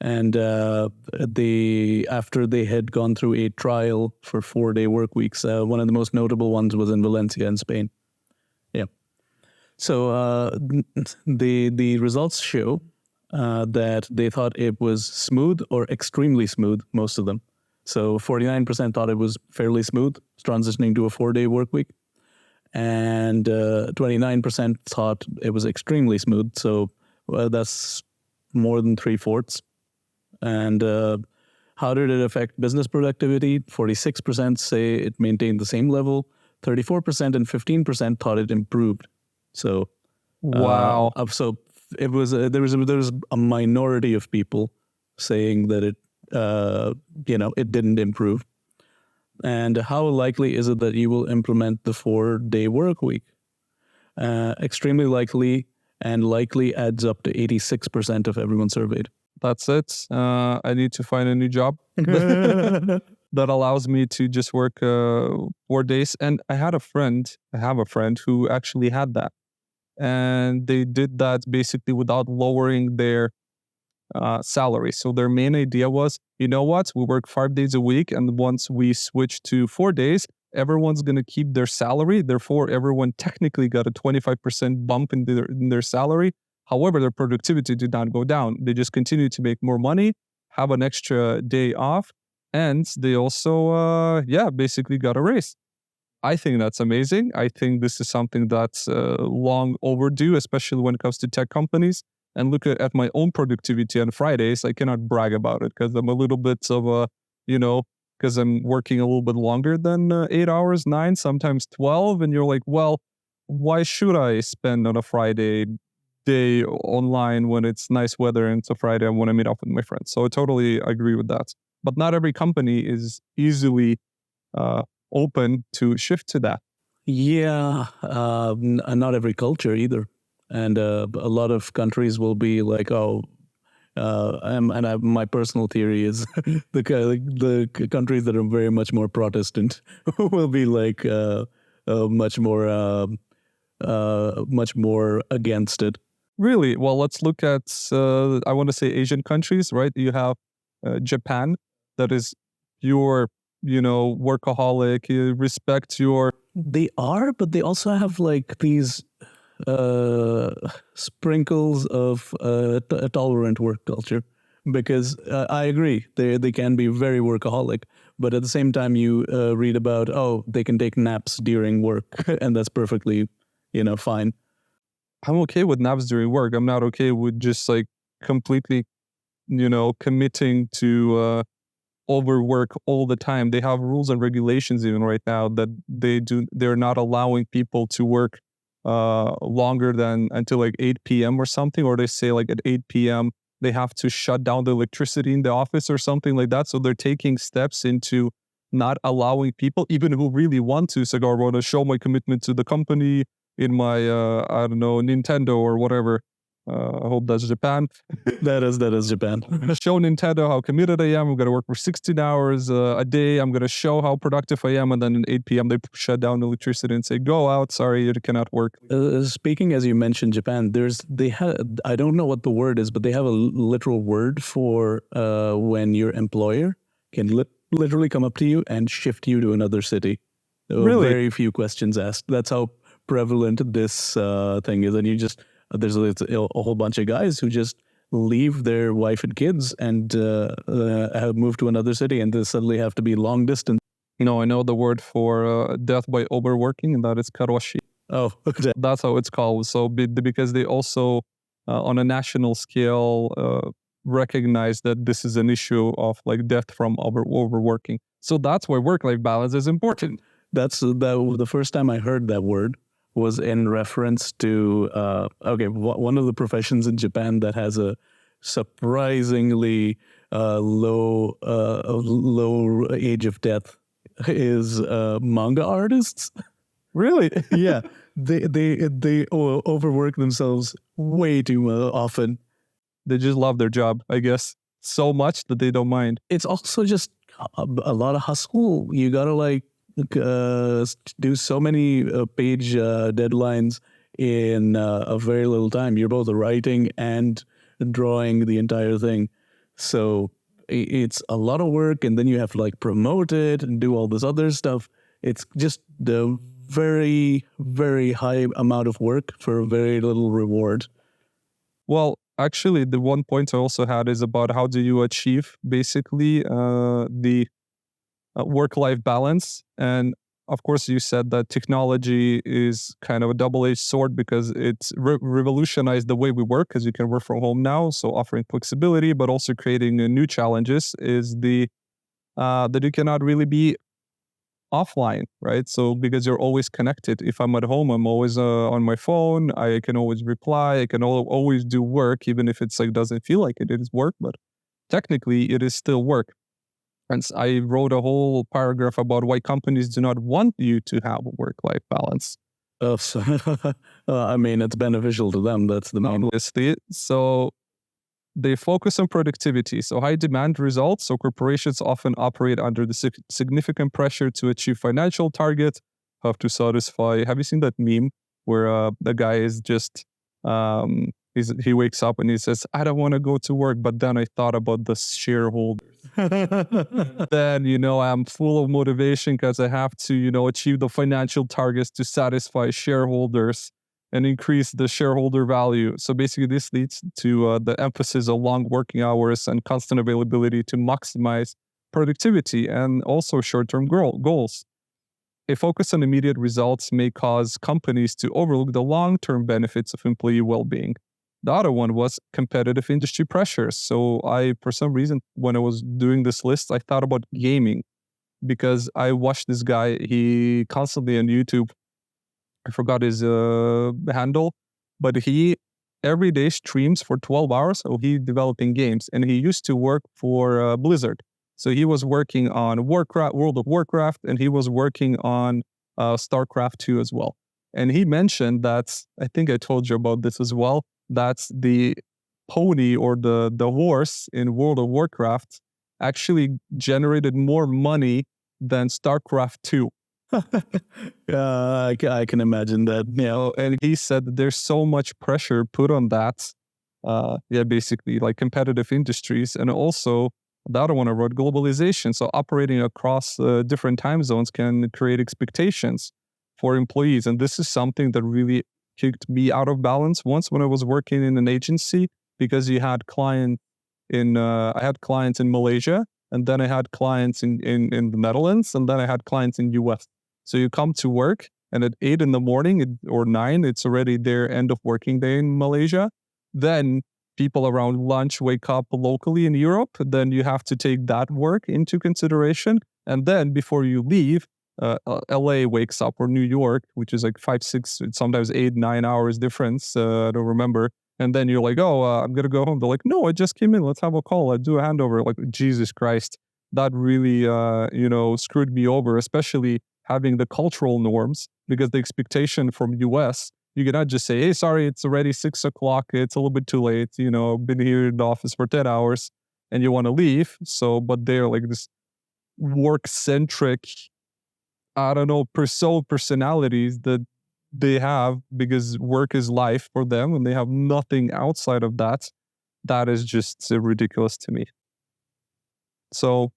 and after they had gone through a trial for 4-day work weeks, one of the most notable ones was in Valencia in Spain. Yeah. So the results show that they thought it was smooth or extremely smooth, most of them. So 49% thought it was fairly smooth, transitioning to a 4-day work week. and 29% thought it was extremely smooth. So that's more than 3/4. And how did it affect business productivity? 46% say it maintained the same level. 34% and 15% thought it improved. So, Wow. so it was there was a minority of people saying that it it didn't improve. And how likely is it that you will implement the 4-day work week? Extremely likely, and likely adds up to 86% of everyone surveyed. That's it. I need to find a new job that allows me to just work 4 days. And I have a friend who actually had that. And they did that basically without lowering their salary. So their main idea was, you know what, we work 5 days a week. And once we switch to 4 days, everyone's going to keep their salary. Therefore, everyone technically got a 25% bump in their salary. However, their productivity did not go down. They just continued to make more money, have an extra day off, and they also, basically got a raise. I think that's amazing. I think this is something that's long overdue, especially when it comes to tech companies. And look at my own productivity on Fridays. I cannot brag about it because I'm a little bit of a, because I'm working a little bit longer than 8 hours, 9, sometimes 12. And you're like, well, why should I spend on a Friday day online when it's nice weather and it's a Friday I want to meet up with my friends? So I totally agree with that. But not every company is easily open to shift to that. Yeah, not every culture either. And a lot of countries will be like, oh, my personal theory is the countries that are very much more Protestant will be like much more against it. Really? Well, let's look at, I want to say Asian countries, right? You have Japan, that is your, workaholic, you respect your... They are, but they also have like these sprinkles of a tolerant work culture. Because I agree, they can be very workaholic, but at the same time you read about, they can take naps during work, and that's perfectly, fine. I'm okay with naps during work. I'm not okay with just like completely, committing to overwork all the time. They have rules and regulations even right now that they're not allowing people to work longer than until like 8 p.m. or something, or they say like at 8 p.m. they have to shut down the electricity in the office or something like that. So they're taking steps into not allowing people, even who really want to, say, I want to show my commitment to the company in my, Nintendo or whatever. I hope that's Japan. That is Japan. Show Nintendo how committed I am. I'm going to work for 16 hours a day. I'm going to show how productive I am. And then at 8 p.m., they shut down the electricity and say, go out. Sorry, you cannot work. Speaking as you mentioned Japan, I don't know what the word is, but they have a literal word for when your employer can literally come up to you and shift you to another city. Really? Very few questions asked. That's how prevalent this thing is. And there's a whole bunch of guys who just leave their wife and kids and have moved to another city, and they suddenly have to be long distance. I know the word for death by overworking, and that is karoshi. Oh, okay. That's how it's called. So because they also, on a national scale, recognize that this is an issue of like death from overworking. So that's why work-life balance is important. That's the first time I heard that word was in reference to one of the professions in Japan that has a surprisingly low age of death is manga artists. Really? Yeah, they overwork themselves way too often. They just love their job, I guess, so much that they don't mind. It's also just a lot of hustle. You gotta like do so many page deadlines in a very little time. You're both writing and drawing the entire thing. So it's a lot of work, and then you have to like promote it and do all this other stuff. It's just the very, very high amount of work for very little reward. Well, actually, the one point I also had is about how do you achieve basically the work-life balance. And of course, you said that technology is kind of a double-edged sword because it's revolutionized the way we work, because you can work from home now. So offering flexibility, but also creating new challenges is that you cannot really be offline, right? So because you're always connected. If I'm at home, I'm always on my phone. I can always reply. I can always do work, even if it's like doesn't feel like it is work, but technically it is still work. And I wrote a whole paragraph about why companies do not want you to have a work-life balance. So, I mean, it's beneficial to them. That's the main. Obviously. So they focus on productivity. So high demand results. So corporations often operate under the significant pressure to achieve financial targets, have to satisfy. Have you seen that meme where the guy is just, he wakes up and he says, I don't want to go to work, but then I thought about the shareholders. Then, I'm full of motivation because I have to, achieve the financial targets to satisfy shareholders and increase the shareholder value. So basically this leads to the emphasis on long working hours and constant availability to maximize productivity and also short-term goals. A focus on immediate results may cause companies to overlook the long-term benefits of employee well-being. The other one was competitive industry pressures. So for some reason, when I was doing this list, I thought about gaming because I watched this guy, he constantly on YouTube, I forgot his handle, but he every day streams for 12 hours. So he's developing games, and he used to work for Blizzard. So he was working on Warcraft, World of Warcraft, and he was working on Starcraft 2 as well. And he mentioned that, I think I told you about this as well, that's the pony or the horse in World of Warcraft actually generated more money than Starcraft 2. I can imagine that. Yeah, and he said that there's so much pressure put on that. Basically like competitive industries, and also the other one I wrote, globalization. So operating across different time zones can create expectations for employees, and this is something that really kicked me out of balance once when I was working in an agency, because you had clients I had clients in Malaysia, and then I had clients in the Netherlands, and then I had clients in US. So you come to work, and at 8 in the morning or 9, it's already their end of working day in Malaysia. Then people around lunch wake up locally in Europe. Then you have to take that work into consideration. And then before you leave, LA wakes up, or New York, which is like 5, 6, sometimes 8, 9 hours difference. I don't remember. And then you're like, I'm going to go home. They're like, no, I just came in. Let's have a call. Let's do a handover. Like, Jesus Christ. That really, screwed me over, especially having the cultural norms, because the expectation from US, you cannot just say, hey, sorry, it's already 6 o'clock. It's a little bit too late. I've been here in the office for 10 hours and you want to leave. So, but they're like this work-centric, I don't know, personalities that they have, because work is life for them and they have nothing outside of that. That is just ridiculous to me. So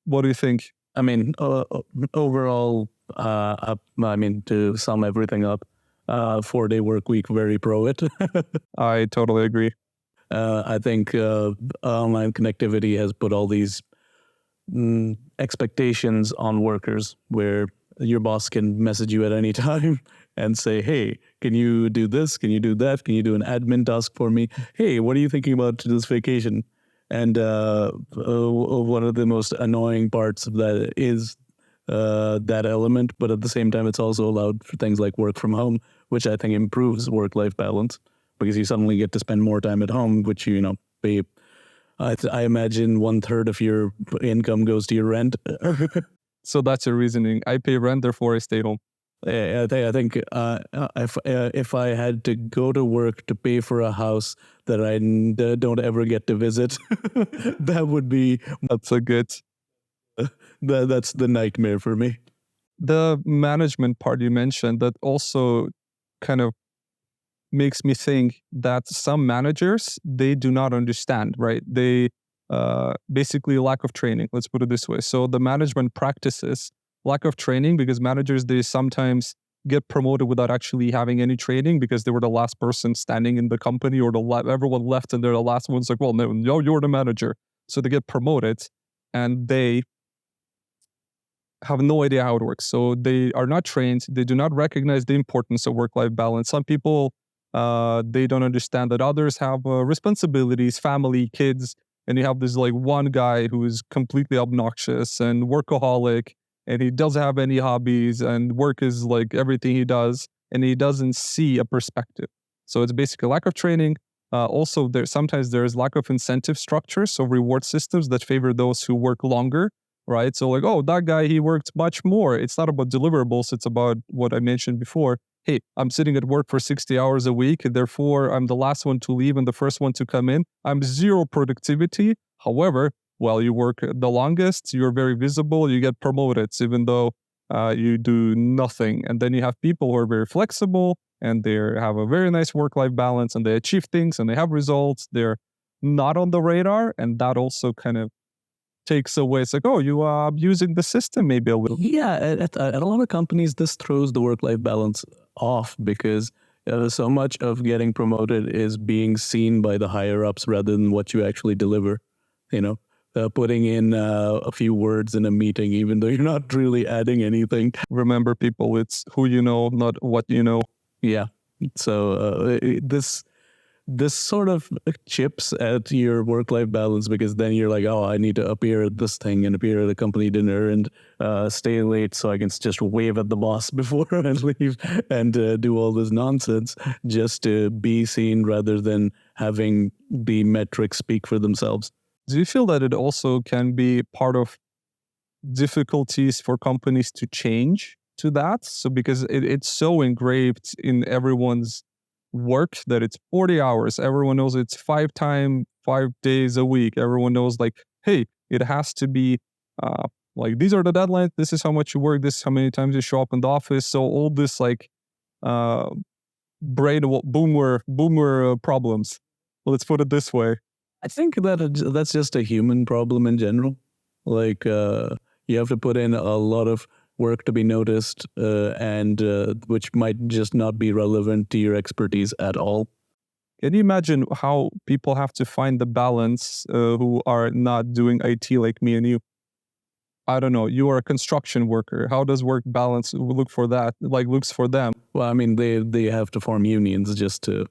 what do you think? I mean, overall, to sum everything up, 4-day work week, very pro it. I totally agree. I think online connectivity has put all these expectations on workers, where your boss can message you at any time and say, hey, can you do this? Can you do that? Can you do an admin task for me? Hey, what are you thinking about this vacation? And one of the most annoying parts of that is that element, but at the same time, it's also allowed for things like work from home, which I think improves work-life balance, because you suddenly get to spend more time at home, which pay. I imagine 1/3 of your income goes to your rent. So that's your reasoning. I pay rent, therefore I stay home. I think if I had to go to work to pay for a house that I don't ever get to visit, that would be... That's a good... That's the nightmare for me. The management part you mentioned, that also kind of makes me think that some managers, they do not understand, right? They basically lack of training, let's put it this way. So the management practices lack of training, because managers, they sometimes get promoted without actually having any training, because they were the last person standing in the company, or everyone left and they're the last ones, like, well, no, you're the manager. So they get promoted, and they have no idea how it works. So they are not trained. They do not recognize the importance of work-life balance. Some people, they don't understand that others have responsibilities, family, kids, and you have this like one guy who is completely obnoxious and workaholic, and he doesn't have any hobbies, and work is like everything he does, and he doesn't see a perspective. So it's basically lack of training. Also, sometimes there's lack of incentive structures, so reward systems that favor those who work longer, right? So like, oh, that guy, he worked much more. It's not about deliverables. It's about what I mentioned before. Hey, I'm sitting at work for 60 hours a week. Therefore, I'm the last one to leave and the first one to come in. I'm zero productivity. However, while you work the longest, you're very visible. You get promoted, even though you do nothing. And then you have people who are very flexible and they have a very nice work-life balance and they achieve things and they have results. They're not on the radar. And that also kind of takes away. It's like, oh, you are abusing the system maybe a little. Yeah, at a lot of companies, this throws the work-life balance off because so much of getting promoted is being seen by the higher-ups rather than what you actually deliver. You know, putting in a few words in a meeting, even though you're not really adding anything. Remember, people, it's who you know, not what you know. Yeah. So this sort of chips at your work-life balance because then you're like, oh, I need to appear at this thing and appear at a company dinner and stay late so I can just wave at the boss before I leave and do all this nonsense just to be seen rather than having the metrics speak for themselves. Do you feel that it also can be part of difficulties for companies to change to that? So because it's so engraved in everyone's work that it's 40 hours. Everyone knows it's 5 days a week. Everyone knows like, hey, it has to be like these are the deadlines. This is how much you work. This is how many times you show up in the office. So all this like brain boomer problems. Let's put it this way. I think that's just a human problem in general. Like you have to put in a lot of work to be noticed and which might just not be relevant to your expertise at all. Can you imagine how people have to find the balance who are not doing IT like me and you? I don't know. You are a construction worker. How does work balance looks for them? Well, I mean, they have to form unions just to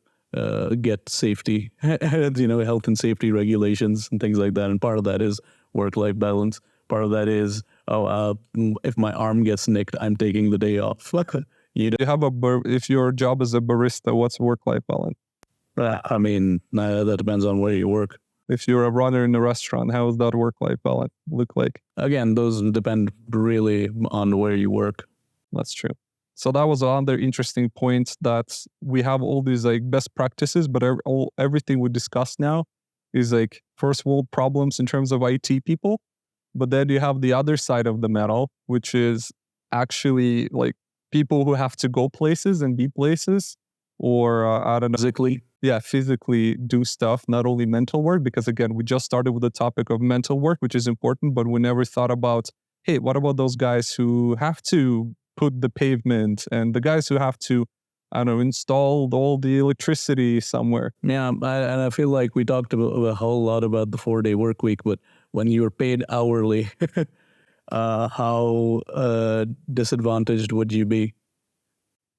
get safety, health and safety regulations and things like that. And part of that is work-life balance. Part of that is, if my arm gets nicked, I'm taking the day off. If your job is a barista, what's work-life balance? I mean, that depends on where you work. If you're a runner in a restaurant, how does that work-life balance look like? Again, those depend really on where you work. That's true. So that was another interesting point that we have all these like best practices, but everything we discuss now is like first world problems in terms of IT people. But then you have the other side of the medal, which is actually like people who have to go places and be places or I don't know. Physically do stuff, not only mental work, because again, we just started with the topic of mental work, which is important, but we never thought about, hey, what about those guys who have to put the pavement and the guys who have to, I don't know, install all the electricity somewhere. Yeah, and I feel like we talked a whole lot about the 4-day work week, but when you're paid hourly, how disadvantaged would you be?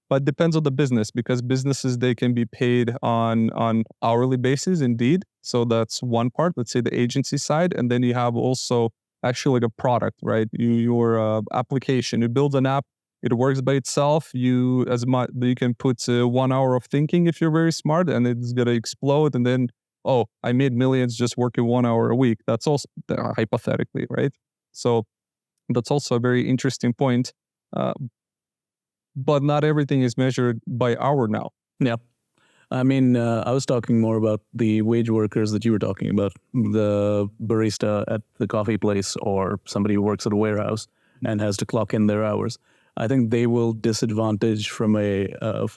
But it depends on the business, because businesses, they can be paid on hourly basis indeed. So that's one part, let's say the agency side. And then you have also actually like a product, right? Your application, you build an app, it works by itself. You can put 1 hour of thinking if you're very smart, and it's going to explode. And then, oh, I made millions just working 1 hour a week. That's also hypothetically, right? So that's also a very interesting point. But not everything is measured by hour now. Yeah. I mean, I was talking more about the wage workers that you were talking about, the barista at the coffee place or somebody who works at a warehouse and has to clock in their hours. I think they will disadvantage from a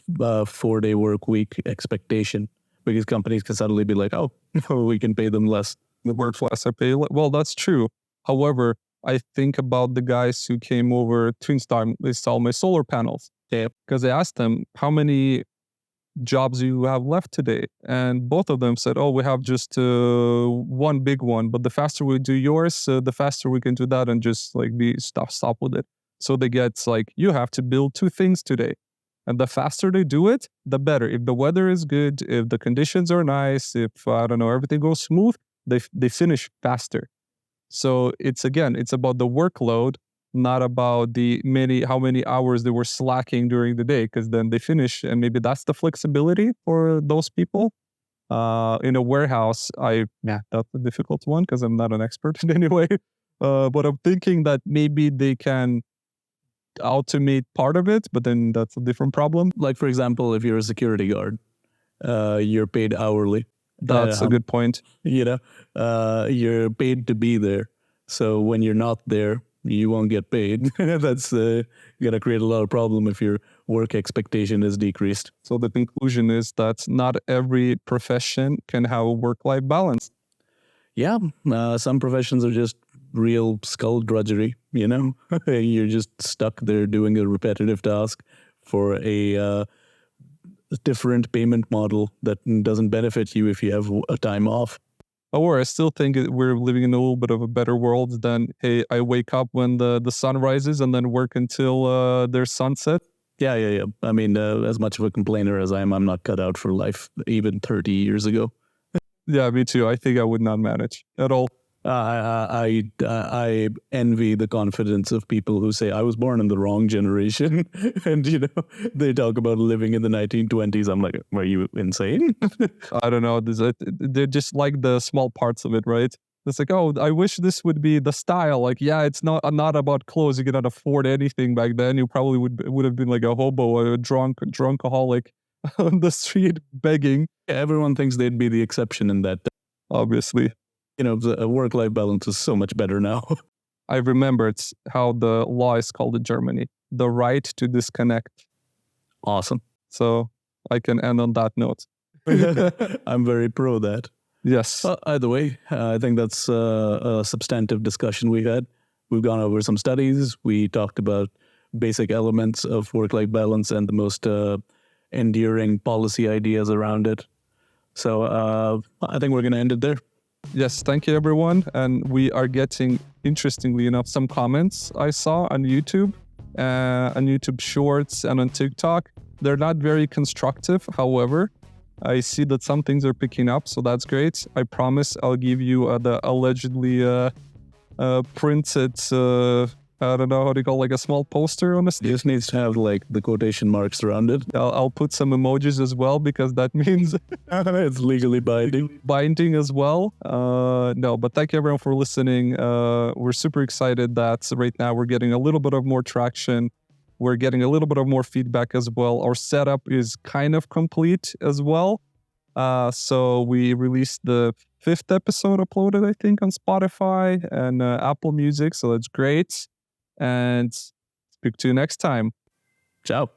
4-day work week expectation, because companies can suddenly be like, oh, we can pay them less. The work less, I pay less. Well, that's true. However, I think about the guys who came over to install my solar panels. Yeah. Because I asked them, how many jobs you have left today? And both of them said, oh, we have just one big one, but the faster we do yours, the faster we can do that and just like stop with it. So they get like, you have to build 2 things today. And the faster they do it, the better. If the weather is good, if the conditions are nice, if, I don't know, everything goes smooth, they finish faster. So it's about the workload, not about how many hours they were slacking during the day, because then they finish, and maybe that's the flexibility for those people. In a warehouse, that's a difficult one because I'm not an expert in any way. But I'm thinking that maybe they can automate part of it, but then that's a different problem. Like, for example, if you're a security guard, you're paid hourly. That's a good point. You're paid to be there. So when you're not there, you won't get paid. That's going to create a lot of problem if your work expectation is decreased. So the conclusion is that not every profession can have a work-life balance. Yeah, some professions are just real skull drudgery, You're just stuck there doing a repetitive task for a different payment model that doesn't benefit you if you have a time off. Or I still think we're living in a little bit of a better world than, hey, I wake up when the sun rises and then work until there's sunset. Yeah. I mean, as much of a complainer as I am, I'm not cut out for life even 30 years ago. Yeah, me too. I think I would not manage at all. I envy the confidence of people who say I was born in the wrong generation, and they talk about living in the 1920s. I'm like, are you insane? I don't know. They're just like the small parts of it, right? It's like, oh, I wish this would be the style. Like, yeah, it's not about clothes. You cannot afford anything back then. You probably would have been like a hobo or a drunkaholic on the street begging. Everyone thinks they'd be the exception in that. Obviously. The work-life balance is so much better now. I remembered how the law is called in Germany. The right to disconnect. Awesome. So I can end on that note. I'm very pro that. Yes. Either way, I think that's a substantive discussion we've had. We've gone over some studies. We talked about basic elements of work-life balance and the most enduring policy ideas around it. So I think we're going to end it there. Yes, thank you, everyone. And we are getting, interestingly enough, some comments I saw on YouTube Shorts and on TikTok. They're not very constructive. However, I see that some things are picking up, so that's great. I promise I'll give you the allegedly printed, I don't know how to call, like a small poster on the It just needs to have like the quotation marks around it. I'll put some emojis as well, because that means it's legally binding as well. No, but thank you everyone for listening. We're super excited that right now we're getting a little bit of more traction. We're getting a little bit of more feedback as well. Our setup is kind of complete as well. So we released the 5th episode uploaded, I think, on Spotify and Apple Music. So that's great. And speak to you next time. Ciao.